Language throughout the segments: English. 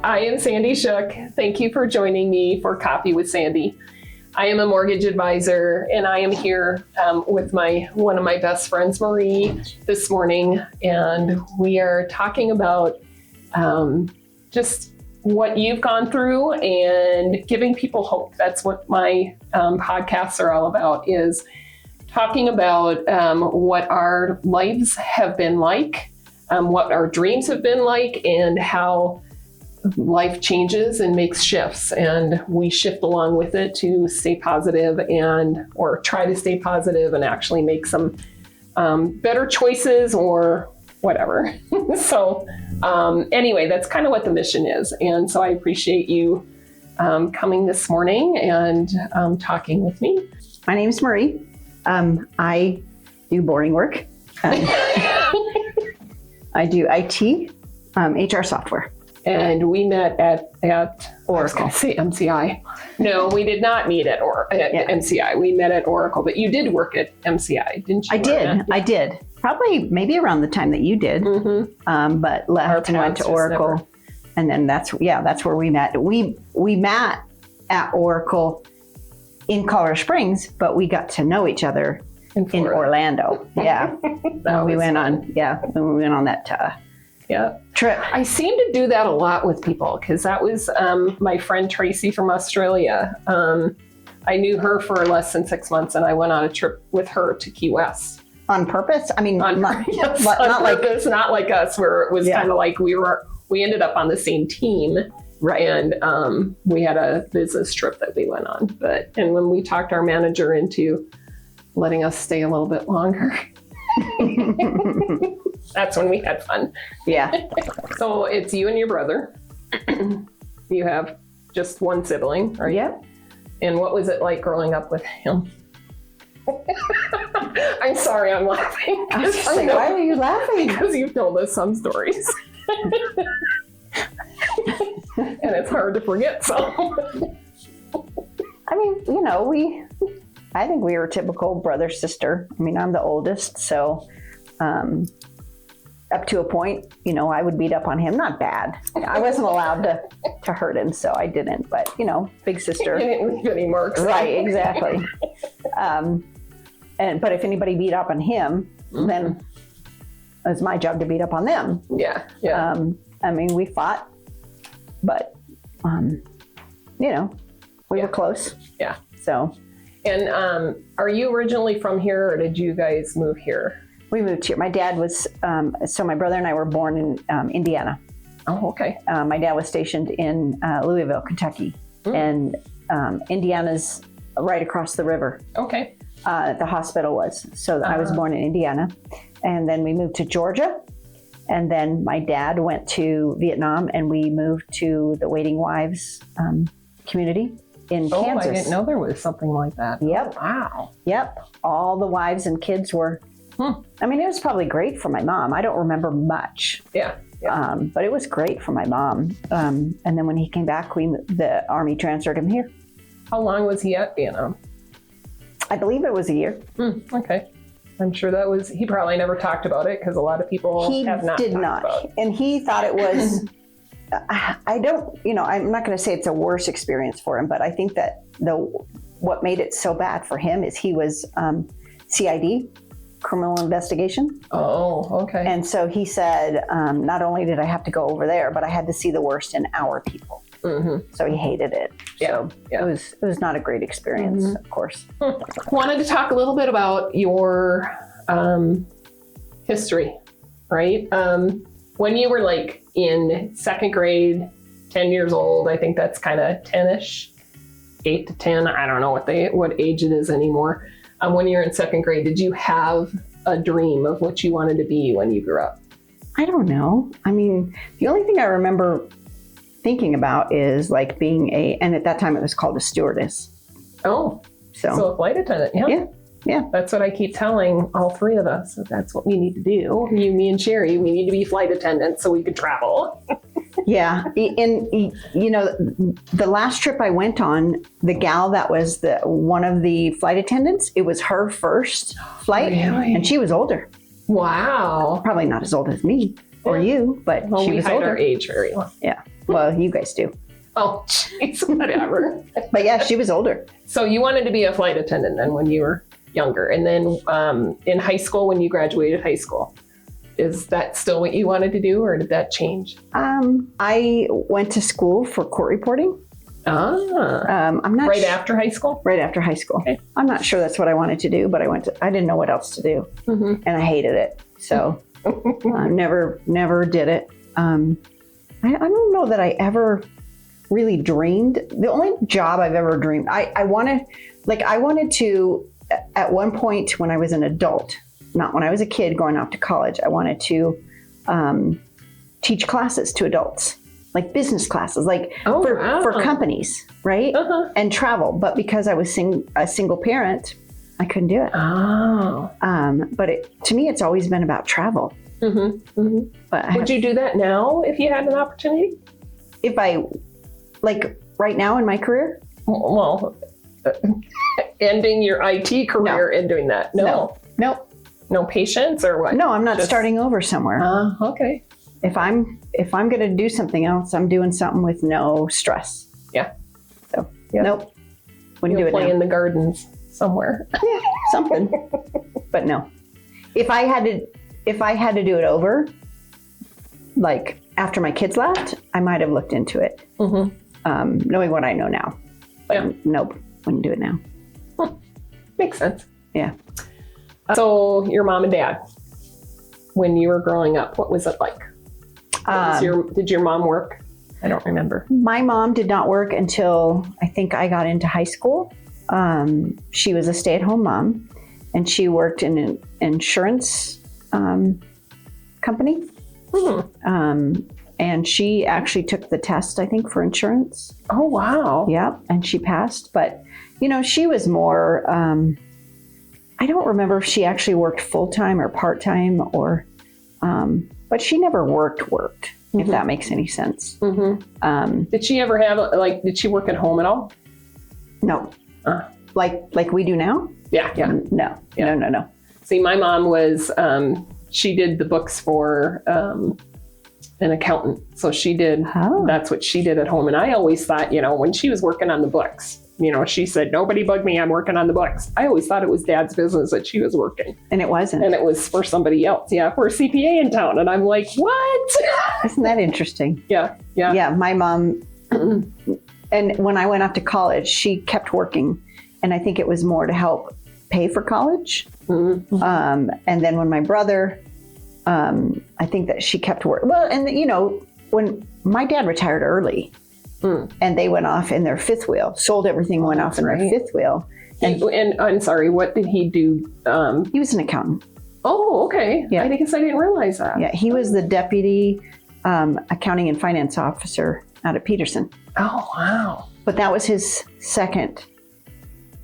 I am Sandy Shook. Thank you for joining me for Coffee with Sandy. I am a mortgage advisor, and I am here with one of my best friends, Marie, this morning, and we are talking about just what you've gone through and giving people hope. That's what my podcasts are all about, is talking about what our lives have been like, what our dreams have been like, and how life changes and makes shifts, and we shift along with it to stay positive or try to stay positive and actually make some better choices or whatever. So anyway, that's kind of what the mission is. And so I appreciate you coming this morning and talking with me. My name is Marie. I do boring work. I do IT, HR software. And we met at Oracle. I was going to say MCI. No, we did not meet at MCI. We met at Oracle, but you did work at MCI, didn't you? I did. Probably maybe around the time that you did, but left and went to Oracle. And then that's where we met. We met at Oracle in Colorado Springs, but we got to know each other in Orlando. Yeah. when we went on that trip. I seem to do that a lot with people, because that was my friend Tracy from Australia. I knew her for less than 6 months, and I went on a trip with her to Key West. On purpose? I mean, not like us, where it was kind of like we ended up on the same team. Right. And we had a business trip that we went on. And when we talked our manager into letting us stay a little bit longer, that's when we had fun. Yeah. So it's you and your brother. You have just one sibling, right? Yep. And what was it like growing up with him? I'm sorry, I'm laughing. I was just like, why are you laughing? Because you've told us some stories. And it's hard to forget some. I mean, I think we were typical brother-sister. I mean, I'm the oldest, so up to a point, I would beat up on him. Not bad. I wasn't allowed to hurt him, so I didn't. But, big sister. You didn't leave any marks. Right, exactly. But if anybody beat up on him, then it was my job to beat up on them. Yeah. I mean, we fought, but, we were close. Yeah. So. And are you originally from here, or did you guys move here? We moved here. My dad was, so my brother and I were born in Indiana. Oh, okay. My dad was stationed in Louisville, Kentucky. And Indiana's right across the river. Okay. The hospital was. So I was born in Indiana. And then we moved to Georgia. And then my dad went to Vietnam, and we moved to the Waiting Wives community in Kansas. I didn't know there was something like that. Yep. Oh, wow. Yep. All the wives and kids were. I mean, it was probably great for my mom. I don't remember much. Yeah. But it was great for my mom. And then when he came back, the Army transferred him here. How long was he at Vietnam? I believe it was a year. Okay. I'm sure he probably never talked about it, because a lot of people have not talked about it. And he thought it was, I'm not going to say it's a worse experience for him, but I think that what made it so bad for him is he was CID, criminal investigation. Oh, okay. And so he said, not only did I have to go over there, but I had to see the worst in our people. So he hated it. Yeah. So it was not a great experience, of course. Wanted to talk a little bit about your history, right? When you were like in second grade, 10 years old, I think that's kind of 10-ish, 8 to 10. I don't know what age it is anymore. When you were in second grade, did you have a dream of what you wanted to be when you grew up? I don't know. I mean, the only thing I remember thinking about is like being and at that time it was called a stewardess. Oh, so a flight attendant. Yeah. That's what I keep telling all three of us. That's what we need to do. You, me, and Sherry, we need to be flight attendants so we could travel. Yeah. And, the last trip I went on, the gal that was one of the flight attendants, it was her first flight. Really? And she was older. Wow. Probably not as old as me or you, but she was older. Our age very well. Yeah. Well, you guys do. Oh, jeez, whatever. But yeah, she was older. So you wanted to be a flight attendant then when you were younger. And then in high school, when you graduated high school, is that still what you wanted to do, or did that change? I went to school for court reporting. I'm not right after high school? Right after high school. Okay. I'm not sure that's what I wanted to do, but I didn't know what else to do. And I hated it. So I never did it. I don't know that I ever really dreamed. The only job I've ever dreamed, I wanted to, at one point when I was an adult, not when I was a kid going off to college, I wanted to teach classes to adults, like business classes, like for companies, right? And travel. But because I was a single parent, I couldn't do it. But to me, it's always been about travel. But would you do that now if you had an opportunity? If I, like right now in my career? Well, ending your IT career and doing that? No. No patience or what? No, I'm not starting over somewhere. Okay. If I'm going to do something else, I'm doing something with no stress. Yeah. So nope. Wouldn't do it play now. in the gardens somewhere. Yeah, something. But no. If I had to do it over, like after my kids left, I might have looked into it. Knowing what I know now. But nope, wouldn't do it now. Makes sense. Yeah. So your mom and dad, when you were growing up, what was it like? Did your mom work? I don't remember. My mom did not work until I think I got into high school. She was a stay-at-home mom, and she worked in an insurance company. And she actually took the test, I think, for insurance. Oh, wow. Yeah, and she passed. But, she was more, I don't remember if she actually worked full-time or part-time but she never worked, if that makes any sense. Did she ever have, did she work at home at all? No. Like we do now? Yeah. No. See, my mom was, she did the books for an accountant. So she did, that's what she did at home. And I always thought, when she was working on the books, she said, nobody bug me, I'm working on the books. I always thought it was Dad's business that she was working. And it wasn't. And it was for somebody else. Yeah, for a CPA in town. And I'm like, what? Isn't that interesting? Yeah. Yeah, my mom, and when I went off to college, she kept working. And I think it was more to help pay for college. And then when my brother, I think that she kept working. Well, and when my dad retired early, and they went off in their fifth wheel, sold everything, went off in their fifth wheel. And I'm sorry, what did he do? He was an accountant. Oh, okay. Yeah. I guess I didn't realize that. Yeah, he was the deputy accounting and finance officer out at Peterson. Oh, wow. But that was his second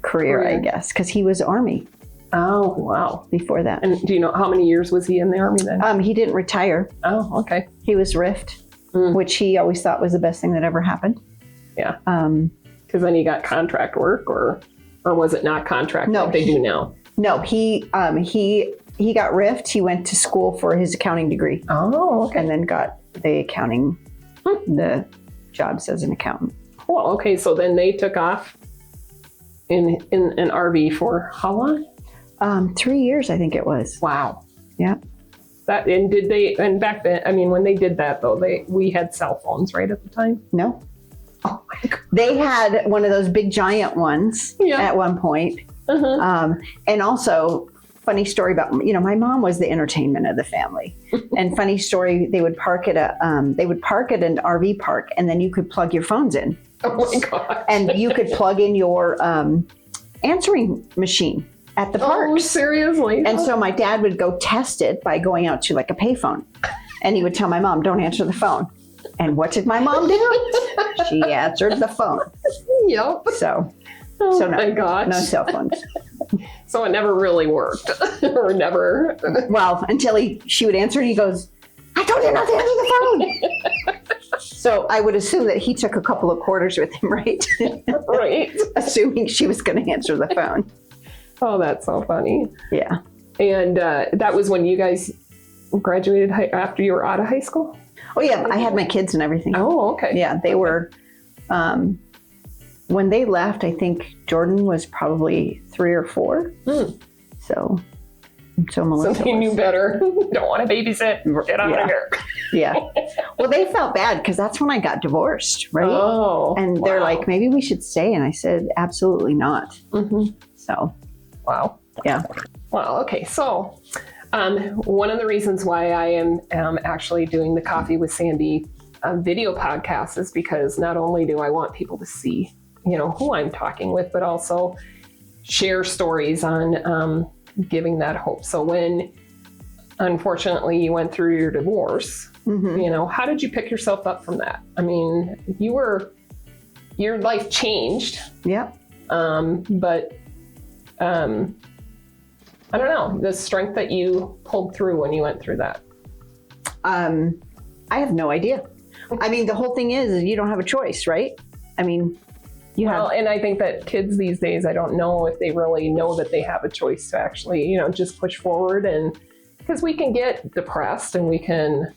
career, I guess, because he was Army. Oh, wow. Before that. And do you know how many years was he in the Army then? He didn't retire. Oh, okay. He was RIFT, which he always thought was the best thing that ever happened. Yeah. Because then he got contract work, or was it not contract like they do now? No, he got RIFT. He went to school for his accounting degree. Oh, okay. And then got the accounting, the jobs as an accountant. Well, okay. So then they took off in an RV for how long? 3 years, I think it was. Wow. Yeah. And back then, I mean, when they did that though, we had cell phones right at the time? No. Oh my God. They had one of those big giant ones at one point. And also, funny story about, my mom was the entertainment of the family. And funny story, they would park at an RV park, and then you could plug your phones in. Oh my God. And you could plug in your answering machine at the parks. Oh, seriously? And so my dad would go test it by going out to like a payphone. And he would tell my mom, don't answer the phone. And what did my mom do? She answered the phone. Yep. So no, my gosh. No cell phones. So it never really worked. Or never. Well, until she would answer and he goes, I told you not to answer the phone. So I would assume that he took a couple of quarters with him, right? Right. Assuming she was going to answer the phone. Oh, that's so funny. Yeah. And that was when you guys graduated after you were out of high school? Oh yeah, I had my kids and everything. Oh, okay. Yeah, they were, when they left, I think Jordan was probably 3 or 4. So Melissa So they knew better. Don't want to babysit. Get out of here. Yeah. Well, they felt bad because that's when I got divorced, right? Oh. And they're like, maybe we should stay. And I said, absolutely not. So. Wow. Yeah. Well, okay. So one of the reasons why I am actually doing the Coffee with Sandy video podcast is because not only do I want people to see, who I'm talking with, but also share stories on giving that hope. So when, unfortunately, you went through your divorce, how did you pick yourself up from that? I mean, your life changed. Yeah. But I don't know, the strength that you pulled through when you went through that. I have no idea. I mean, the whole thing is you don't have a choice, right? I mean, and I think that kids these days, I don't know if they really know that they have a choice to actually, just push forward. And because we can get depressed and we can,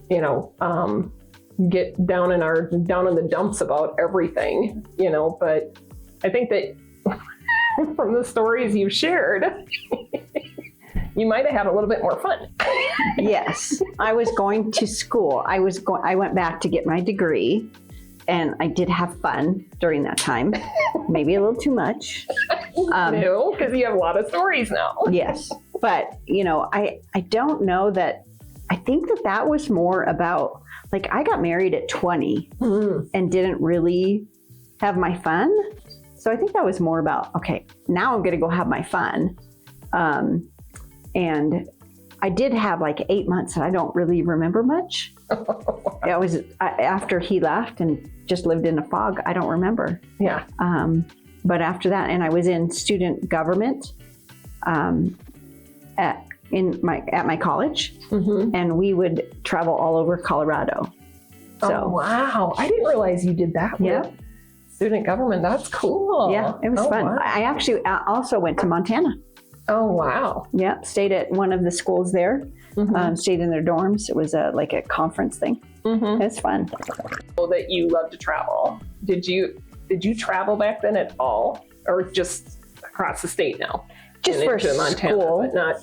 get down in the dumps about everything, but I think that from the stories you've shared, you might have had a little bit more fun. Yes. I was going to school. I went back to get my degree. And I did have fun during that time, maybe a little too much. No, because you have a lot of stories now. Yes. But, I don't know that, I think that was more about, like, I got married at 20 and didn't really have my fun. So I think that was more about, okay, now I'm going to go have my fun. And I did have like 8 months that I don't really remember much. It was after he left and just lived in a fog. I don't remember. Yeah. But after that, and I was in student government at my college, and we would travel all over Colorado. So, oh wow! I didn't realize you did that. Yeah. With student government. That's cool. Yeah, it was fun. Wow. I actually also went to Montana. Oh wow! Yeah, stayed at one of the schools there. Stayed in their dorms. It was like a conference thing. It's fun. That you love to travel. Did you travel back then at all, or just across the state now? Just for Montana, school, but not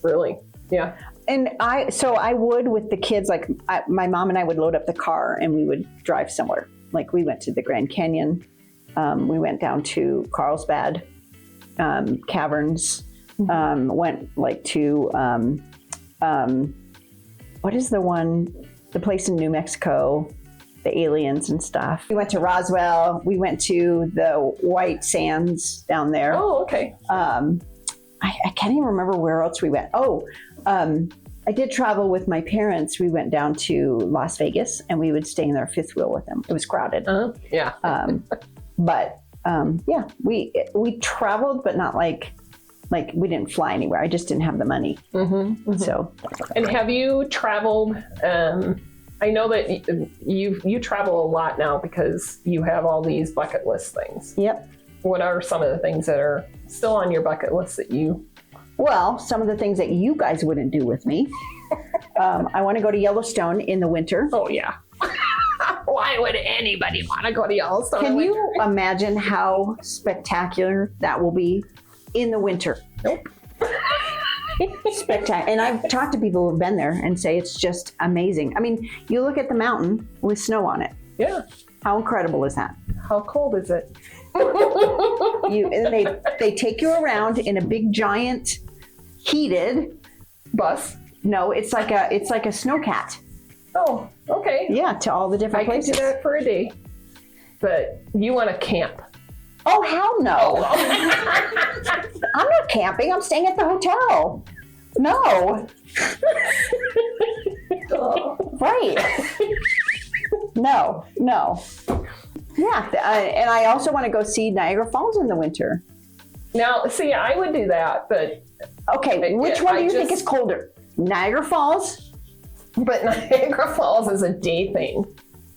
really. Yeah. And I would with the kids, like my mom and I would load up the car and we would drive somewhere. Like we went to the Grand Canyon. We went down to Carlsbad Caverns. Went like to what is the place in New Mexico, the aliens and stuff. We went to Roswell. We went to the White Sands down there. Oh, okay. I can't even remember where else we went. I did travel with my parents. We went down to Las Vegas and we would stay in their fifth wheel with them. It was crowded. Yeah. But we traveled, but not like we didn't fly anywhere. I just didn't have the money. So. And have you traveled? I know that you travel a lot now because you have all these bucket list things. Yep. What are some of the things that are still on your bucket list that you? Well, some of the things that you guys wouldn't do with me. I want to go to Yellowstone in the winter. Oh yeah. Why would anybody want to go to Yellowstone? Can you imagine how spectacular that will be in the winter? Nope. Spectacular. And I've talked to people who've been there and say it's just amazing. I mean, you look at the mountain with snow on it. Yeah. How incredible is that? How cold is it? They take you around in a big giant heated bus. No, it's like a snowcat. Oh, okay. Yeah, to all the different places. I could do that for a day. But you want to camp? Oh, hell no. I'm not camping. I'm staying at the hotel. No. Right. No. Yeah, and I also want to go see Niagara Falls in the winter. Now, see, I would do that, but... Okay, which one do you think is colder? Niagara Falls? But Niagara Falls is a day thing.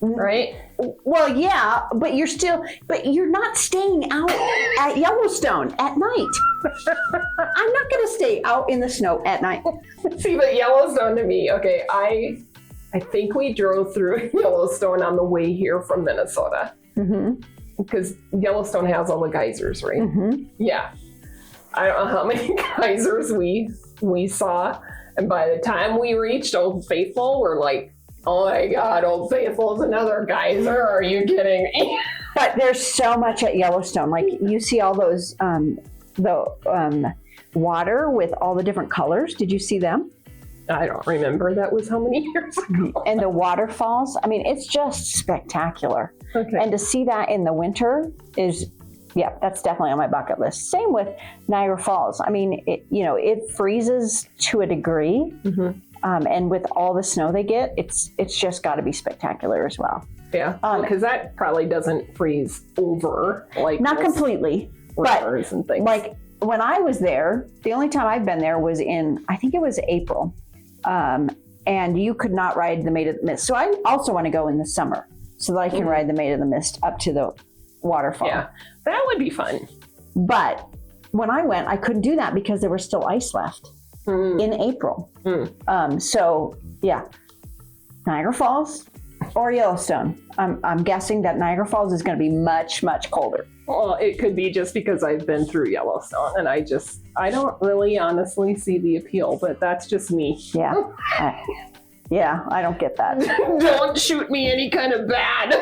right? Well, yeah, but you're not staying out at Yellowstone at night. I'm not going to stay out in the snow at night. See, but Yellowstone to me, okay, I think we drove through Yellowstone on the way here from Minnesota. Because Yellowstone has all the geysers, right? Yeah. I don't know how many geysers we saw. And by the time we reached Old Faithful, we're like, oh my God, Old Faithful is another geyser. Are you kidding me? But there's so much at Yellowstone. Like you see all those, water with all the different colors. Did you see them? I don't remember. That was how many years ago? And the waterfalls. I mean, it's just spectacular. Okay. And to see that in the winter is, yeah, that's definitely on my bucket list. Same with Niagara Falls. I mean, it freezes to a degree. And with all the snow they get, it's just got to be spectacular as well. Yeah, because that probably doesn't freeze over. Like not completely, but and things. Like when I was there, the only time I've been there was in, I think it was April. And you could not ride the Maid of the Mist. So I also want to go in the summer so that I can ride the Maid of the Mist up to the waterfall. Yeah, that would be fun. But when I went, I couldn't do that because there was still ice left in April. So yeah, Niagara Falls or Yellowstone. I'm guessing that Niagara Falls is going to be much, much colder. Well, it could be just because I've been through Yellowstone and I don't really honestly see the appeal, but that's just me. Yeah. Yeah, I don't get that. Don't shoot me any kind of bad.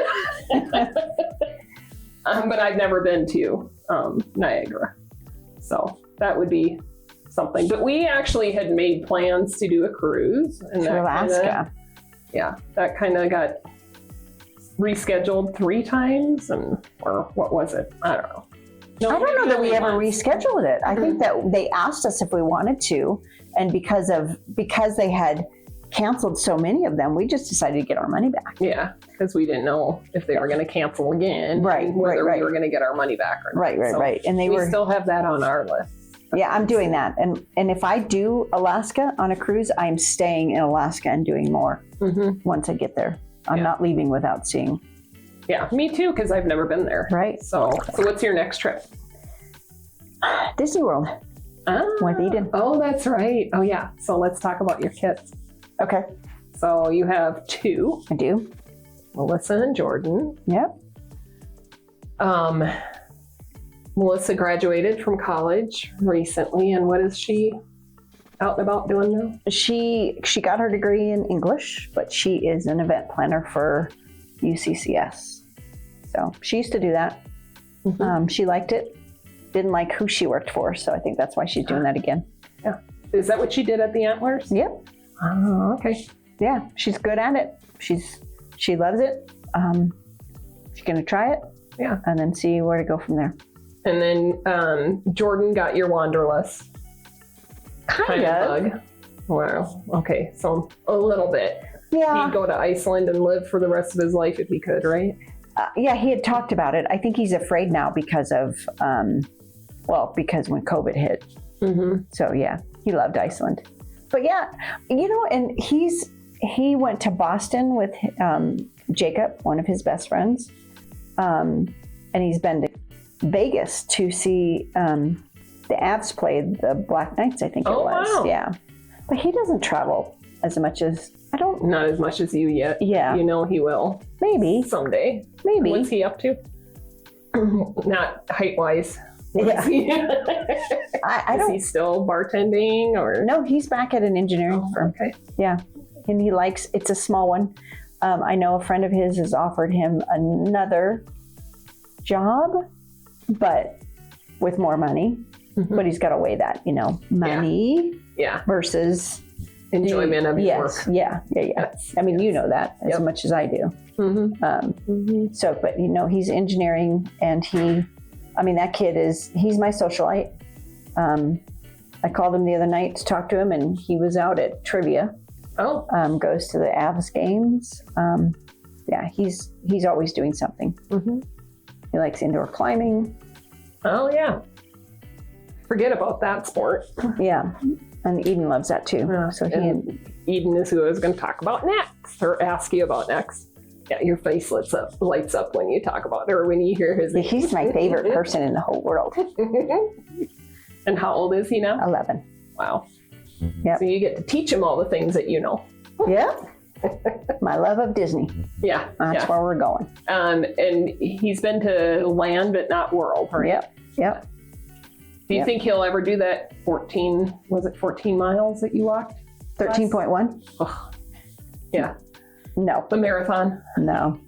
But I've never been to Niagara. So that would be something. But we actually had made plans to do a cruise. And to Alaska. That kind of got rescheduled 3 times, or what was it? I don't know. No, I don't know that we ever rescheduled it. I think that they asked us if we wanted to, and because they had canceled so many of them, we just decided to get our money back. Yeah, because we didn't know if they were going to cancel again, right? Whether we were going to get our money back or not. Right. And we still have that on our list. Yeah, I'm doing that, and if I do Alaska on a cruise, I'm staying in Alaska and doing more once I get there. I'm not leaving without seeing. Yeah, me too, because I've never been there. Right. So what's your next trip? Disney World. With Eden. Oh, that's right. Oh, yeah. So let's talk about your kids. Okay. So you have 2. I do. Melissa and Jordan. Yep. Melissa graduated from college recently, and what is she out and about doing now? She got her degree in English, but she is an event planner for UCCS. So she used to do that. She liked it. Didn't like who she worked for, so I think that's why she's doing that again. Yeah. Is that what she did at the Antlers? Yep. Oh, okay. Yeah, she's good at it. She loves it. She's gonna try it. Yeah. And then see where to go from there. And then Jordan got your Wanderlust. Kind of. Bug. Wow. Okay. So a little bit. Yeah. He'd go to Iceland and live for the rest of his life if he could, right? Yeah, he had talked about it. I think he's afraid now because of, because when COVID hit. So yeah, he loved Iceland. But yeah, and he went to Boston with Jacob, one of his best friends. And he's been to Vegas to see the Avs play the Black Knights, I think it was. Wow. Yeah. But he doesn't travel as much as Not as much as you yet. Yeah. You know he will. Maybe. Someday. Maybe. What's he up to? Not height-wise. Yeah. Is he still bartending or? No, he's back at an engineering firm. Okay. Yeah. And it's a small one. I know a friend of his has offered him another job, but with more money. But he's got to weigh that, money versus enjoyment of your work. Yeah. I mean, you know that as much as I do. So, but he's engineering, and that kid he's my socialite. I called him the other night to talk to him, and he was out at trivia. Goes to the Avs games. He's always doing something. He likes indoor climbing. Oh yeah. Forget about that sport. Yeah. And Eden loves that too. Eden is who I was going to talk about next, or ask you about next. Yeah, your face lights up when you talk about it or when you hear his name. He's my favorite person in the whole world. And how old is he now? 11. Wow. Yep. So you get to teach him all the things that you know. Yep. My love of Disney. Yeah. That's where we're going. And he's been to land, but not world, right? Yep. Do you think he'll ever do that 14 miles that you walked? 13.1? Yeah. No. The marathon? No.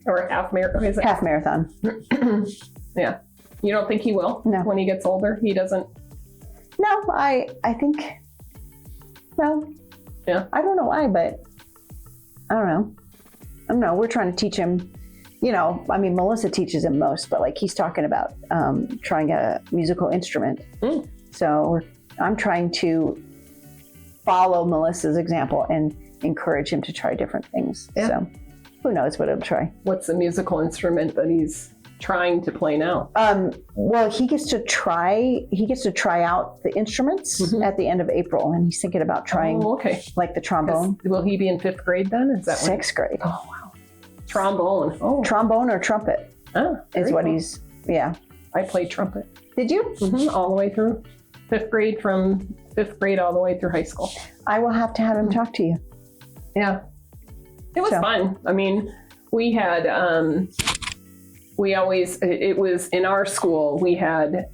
Or half marathon? Is it? Half marathon. Yeah. You don't think he will? No. When he gets older? He doesn't? No, I think, no. Yeah. I don't know why, but I don't know. We're trying to teach him, Melissa teaches him most, but like he's talking about trying a musical instrument. So I'm trying to follow Melissa's example and encourage him to try different things. Yeah. So who knows what he'll try. What's the musical instrument that he's trying to play now? Well, he gets to try out the instruments at the end of April, and he's thinking about trying like the trombone. Will he be in 5th grade then? Is that 6th grade? Oh wow. Trombone. Oh. Trombone or trumpet is what he's, I played trumpet. Did you? All the way through 5th grade, from 5th grade all the way through high school. I will have to have him talk to you. Yeah. It was fun. I mean, we had, it was in our school, they didn't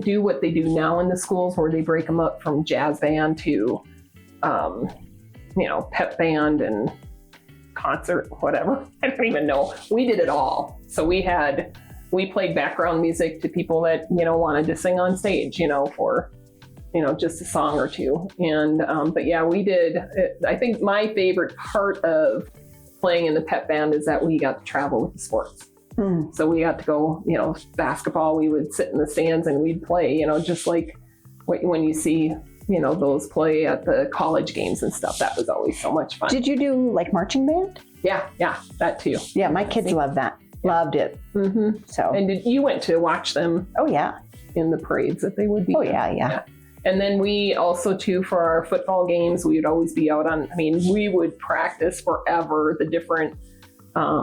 do what they do now in the schools where they break them up from jazz band to, pep band and concert, whatever. I don't even know. We did it all. So we played background music to people that, wanted to sing on stage, for, just a song or two. And, but yeah, we did, I think my favorite part of playing in the pep band is that we got to travel with the sports. So we got to go, basketball, we would sit in the stands and we'd play, just like when you see, those play at the college games and stuff. That was always so much fun. Did you do like marching band? Yeah, that too. Yeah, my kids loved that. Loved it. So. And you went to watch them? Oh yeah. In the parades that they would be. Oh yeah. And then we also too, for our football games, we would always be out on, we would practice forever the different, I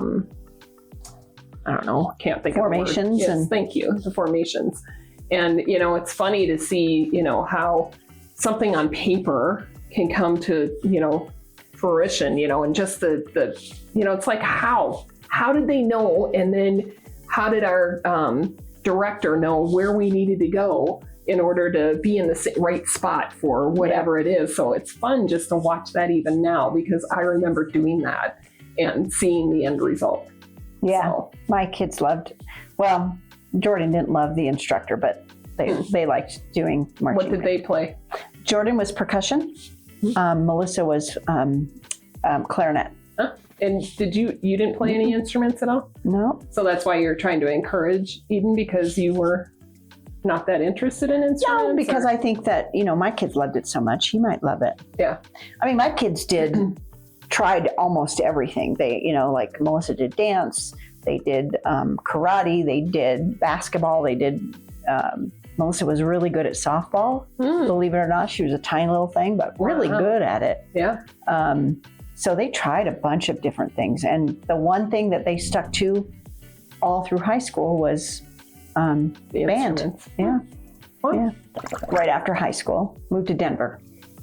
don't know, can't think formations. Of the word. Yes, thank you. The formations. And, it's funny to see, how something on paper can come to, fruition, and just the it's like how did they know? And then how did our director know where we needed to go in order to be in the right spot for whatever it is? So it's fun just to watch that even now, because I remember doing that and seeing the end result. Yeah, so. My kids loved, well, Jordan didn't love the instructor, but they liked doing marching. What did they play? Jordan was percussion. Melissa was clarinet. Huh? And you didn't play any instruments at all? No. So that's why you're trying to encourage Eden, because you were not that interested in instruments? No, because I think that, my kids loved it so much. He might love it. Yeah. My kids tried almost everything. They, like Melissa did dance. They did karate. They did basketball. They did, Melissa was really good at softball. Believe it or not, she was a tiny little thing, but really good at it. Yeah. So they tried a bunch of different things. And the one thing that they stuck to all through high school was band. Yeah. What? Yeah. Right after high school, moved to Denver.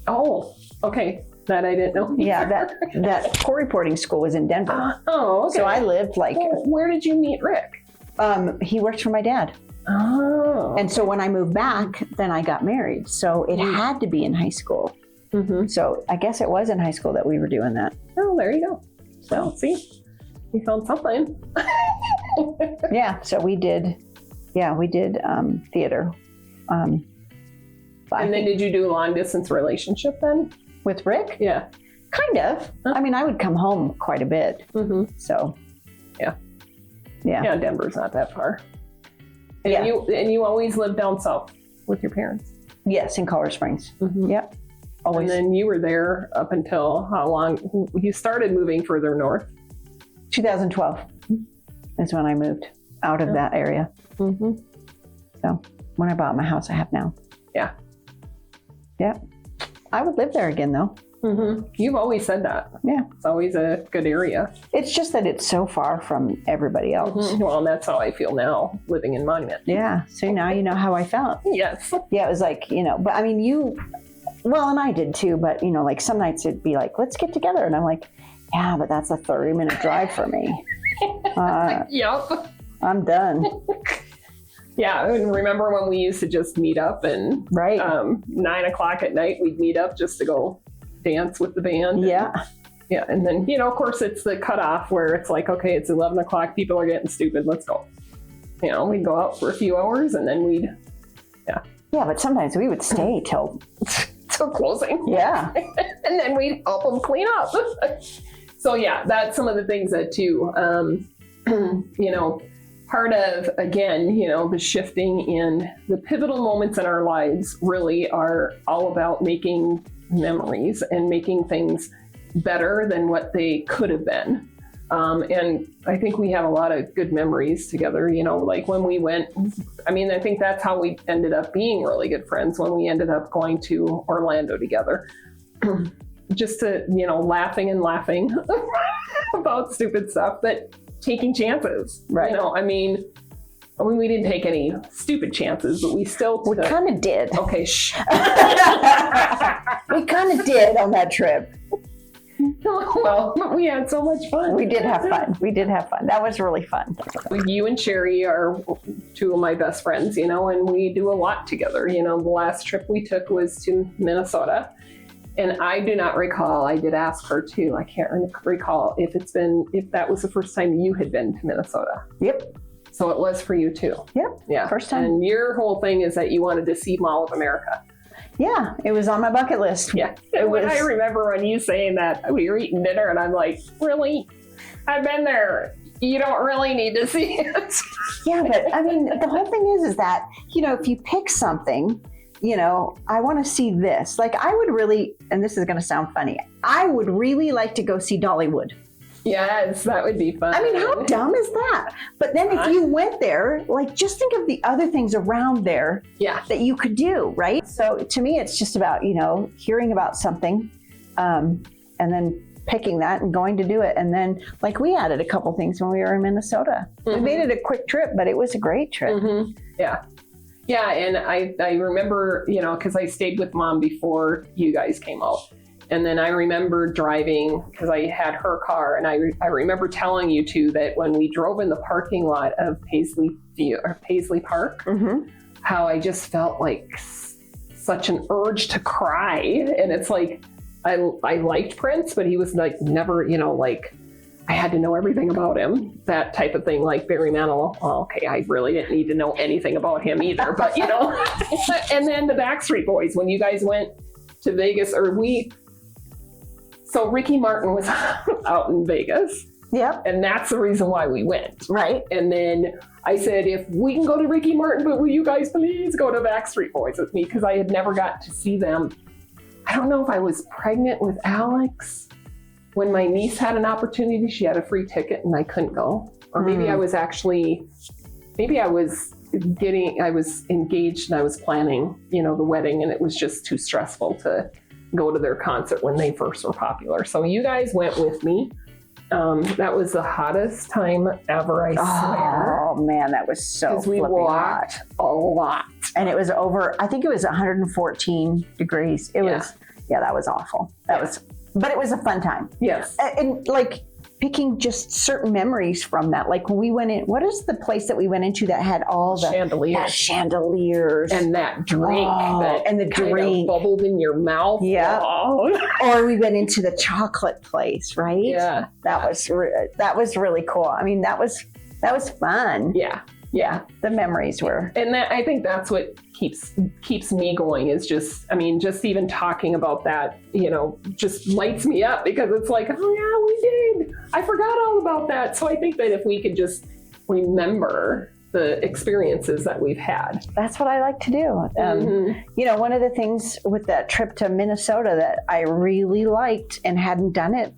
Oh, okay. That I didn't know. Yeah, that core reporting school was in Denver. Oh, okay. So I lived like... Well, where did you meet Rick? He worked for my dad. Oh. And so when I moved back, then I got married. So it had to be in high school. So I guess it was in high school that we were doing that. Oh, there you go. So see, we found something. Yeah, so we did theater. And then did you do a long distance relationship then? With Rick? Yeah. Kind of. Huh? I would come home quite a bit. So. Yeah. Yeah, Denver's not that far. And you always lived down south with your parents? Yes, in Colorado Springs. Yep. Always. And then you were there up until how long? You started moving further north? 2012 is when I moved out of that area. So when I bought my house I have now. Yeah. Yep. I would live there again though. You've always said that. Yeah. It's always a good area. It's just that it's so far from everybody else. Well, and that's how I feel now, living in Monument. Yeah. So now you know how I felt. Yes. Yeah, it was like, but I mean, and I did too, but like some nights it'd be like, let's get together. And I'm like, yeah, but that's a 30-minute drive for me. Yep. I'm done. Yeah, and remember when we used to just meet up and Right. 9 o'clock at night, we'd meet up just to go dance with the band. Yeah. Yeah, and then, of course, it's the cutoff where it's like, okay, it's 11 o'clock, people are getting stupid, let's go. We'd go out for a few hours and then we'd, Yeah, but sometimes we would stay till closing. Yeah. And then we'd help them clean up. So yeah, that's some of the things that too, part of, again, the shifting in the pivotal moments in our lives really are all about making memories and making things better than what they could have been. And I think we have a lot of good memories together, like when we went, I think that's how we ended up being really good friends, when we ended up going to Orlando together. Just to, laughing about stupid stuff, but taking chances. Right. We didn't take any stupid chances, but we still took. We kind of did. Okay, shh. We kind of did on that trip. Well, we had so much fun. We did have fun. That was really fun. You and Sherry are two of my best friends, and we do a lot together. The last trip we took was to Minnesota. And I do not recall, I did ask her too, I can't recall if that was the first time you had been to Minnesota. Yep. So it was for you too. Yep. Yeah. First time. And your whole thing is that you wanted to see Mall of America. Yeah, it was on my bucket list. Yeah. I remember when you saying that, we were eating dinner and I'm like, really? I've been there. You don't really need to see it. Yeah, but the whole thing is that, if you pick something, I want to see this. Like I would really, and this is going to sound funny, I would really like to go see Dollywood. Yes, that would be fun. How dumb is that? But then if you went there, like just think of the other things around there that you could do, right? So to me, it's just about, hearing about something and then picking that and going to do it. And then like we added a couple things when we were in Minnesota. We made it a quick trip, but it was a great trip. Yeah. Yeah, and I remember, because I stayed with Mom before you guys came out. And then I remember driving, because I had her car, and I remember telling you two that when we drove in the parking lot of Paisley Park, how I just felt like such an urge to cry. And it's like, I liked Prince, but he was like never, I had to know everything about him, that type of thing, like Barry Manilow. Well, okay, I really didn't need to know anything about him either, but and then the Backstreet Boys, when you guys went to Vegas, so Ricky Martin was out in Vegas. Yep. And that's the reason why we went. Right. And then I said, if we can go to Ricky Martin, but will you guys please go to Backstreet Boys with me? Because I had never got to see them. I don't know if I was pregnant with Alex when my niece had an opportunity. She had a free ticket and I couldn't go. Or maybe I was engaged and I was planning, the wedding, and it was just too stressful to go to their concert when they first were popular. So you guys went with me. That was the hottest time ever, I swear. Oh man, that was so because we walked a lot. And it was I think it was 114 degrees. It was, that was awful. But it was a fun time. Yes. And like picking just certain memories from that. Like when we went in, what is the place that we went into that had all the chandeliers and that drink and the drink bubbled in your mouth. Yeah. Oh. Or we went into the chocolate place, right? Yeah. That was really cool. That was fun. Yeah. Yeah, the memories were. And I think that's what keeps me going, is just even talking about that, just lights me up, because it's like, oh yeah, we did. I forgot all about that. So I think that if we could just remember the experiences that we've had. That's what I like to do. One of the things with that trip to Minnesota that I really liked and hadn't done it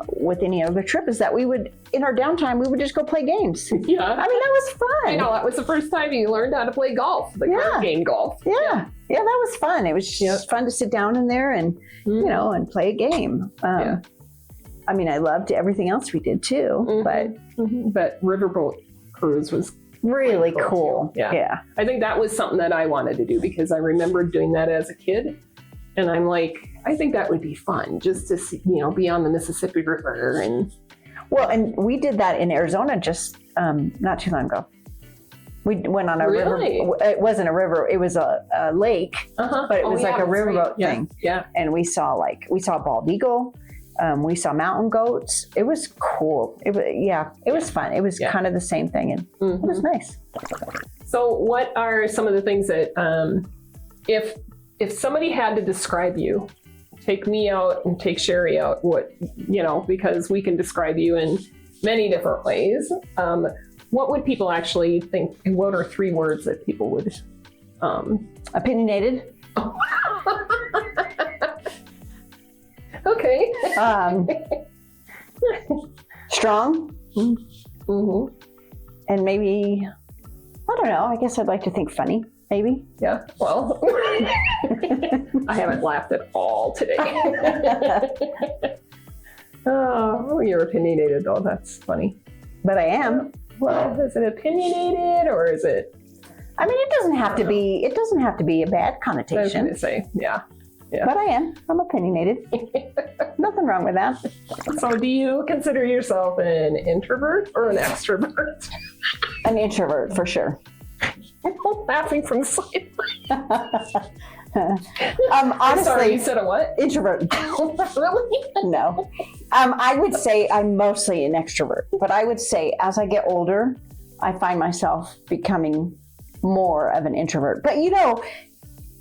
with any other trip is that we would, in our downtime, we would just go play games. Yeah. I mean, that was fun. I know, that was the first time you learned how to play golf, the card game golf. Yeah, that was fun. It was just fun to sit down in there and, you know, and play a game. I mean, I loved everything else we did too, but riverboat cruise was really cool. Yeah. I think that was something that I wanted to do because I remember doing that as a kid. And I'm like, I think that would be fun just to see, you know, be on the Mississippi River. And we did that in Arizona just not too long ago. We went on a river. It wasn't a river. It was a lake, but it was like a riverboat thing. Yeah. And we saw bald eagle. We saw mountain goats. It was cool. It was fun. It was kind of the same thing, and it was nice. So, what are some of the things that, if somebody had to describe you, take me out and take Sherry out, what, you know, because we can describe you in many different ways. What would people actually think? What are 3 words that people would? Opinionated. Okay. Strong. And maybe, I don't know, I guess I'd like to think funny, maybe. Yeah, well, I haven't laughed at all today. Oh, you're opinionated though, that's funny. But I am. Well, is it opinionated or is it? I mean, it doesn't have to be a bad connotation. I was going to say, yeah. But I am. I'm opinionated. Nothing wrong with that. So do you consider yourself an introvert or an extrovert? An introvert, for sure. Laughing from the side. Honestly, sorry, you said a what? Introvert. Really? No. I would say I'm mostly an extrovert. But I would say as I get older, I find myself becoming more of an introvert. But you know,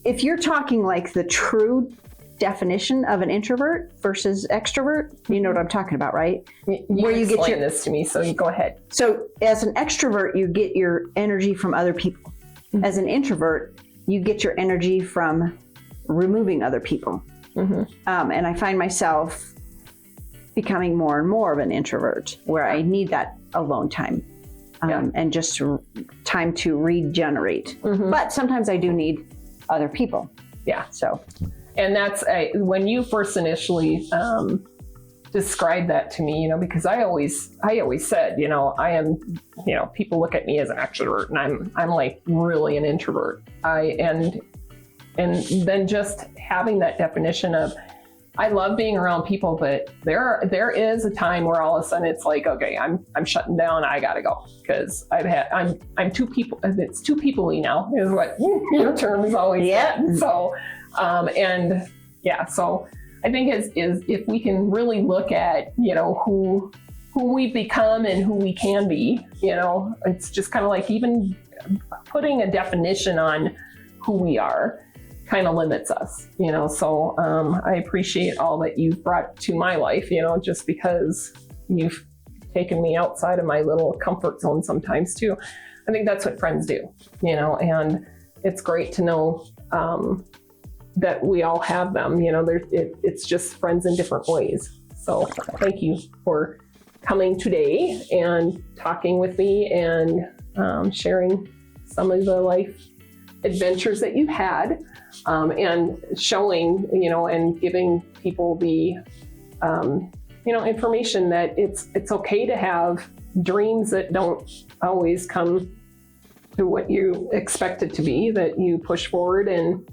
if you're talking like the true definition of an introvert versus extrovert, you know what I'm talking about, right? Where you get this to me, so you go ahead. So as an extrovert, you get your energy from other people. As an introvert, you get your energy from removing other people. And I find myself becoming more and more of an introvert where I need that alone time and just time to regenerate. But sometimes I do need other people. Yeah. So, and that's when you first initially described that to me, you know, because I always said, you know, I am, you know, people look at me as an extrovert, and I'm like really an introvert. And then just having that definition of, I love being around people, but there is a time where all of a sudden it's like, okay, I'm shutting down. I gotta go because I'm too people. It's too people-y now is what your term is always. So, so I think is if we can really look at, you know, who we've become and who we can be, you know, it's just kind of like even putting a definition on who we are kind of limits us, you know. So I appreciate all that you've brought to my life, you know, just because you've taken me outside of my little comfort zone sometimes too. I think that's what friends do, you know, and it's great to know that we all have them, you know. It's just friends in different ways. So thank you for coming today and talking with me and sharing some of the life adventures that you've had. And showing, you know, and giving people the, you know, information that it's okay to have dreams that don't always come to what you expect it to be, that you push forward and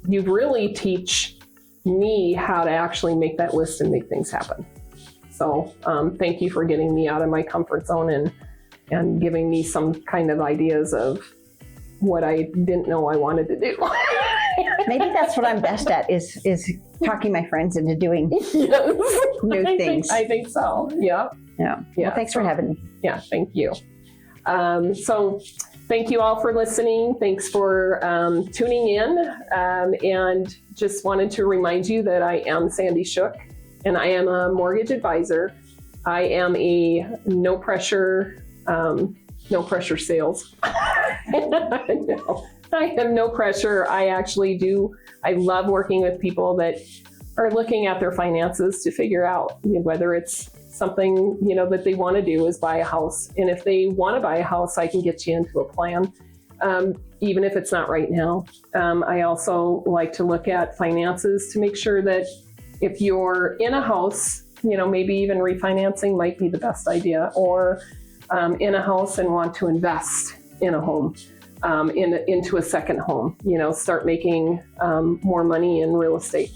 you really teach me how to actually make that list and make things happen. So thank you for getting me out of my comfort zone and giving me some kind of ideas of what I didn't know I wanted to do. Maybe that's what I'm best at is talking my friends into doing new things. I think so. Yeah. Well, thanks for having me. Yeah, thank you. So thank you all for listening. Thanks for tuning in. And just wanted to remind you that I am Sandy Shook and I am a mortgage advisor. I am a no pressure sales. I have no pressure. I love working with people that are looking at their finances to figure out whether it's something that they want to do is buy a house. And if they want to buy a house, I can get you into a plan, even if it's not right now. I also like to look at finances to make sure that if you're in a house, maybe even refinancing might be the best idea, or in a house and want to invest in a home, into a second home, start making more money in real estate.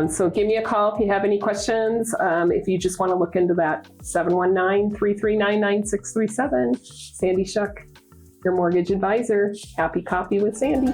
So give me a call if you have any questions. If you just want to look into that, 719-339-9637. Sandy Shuck, your mortgage advisor. Happy Coffee with Sandy.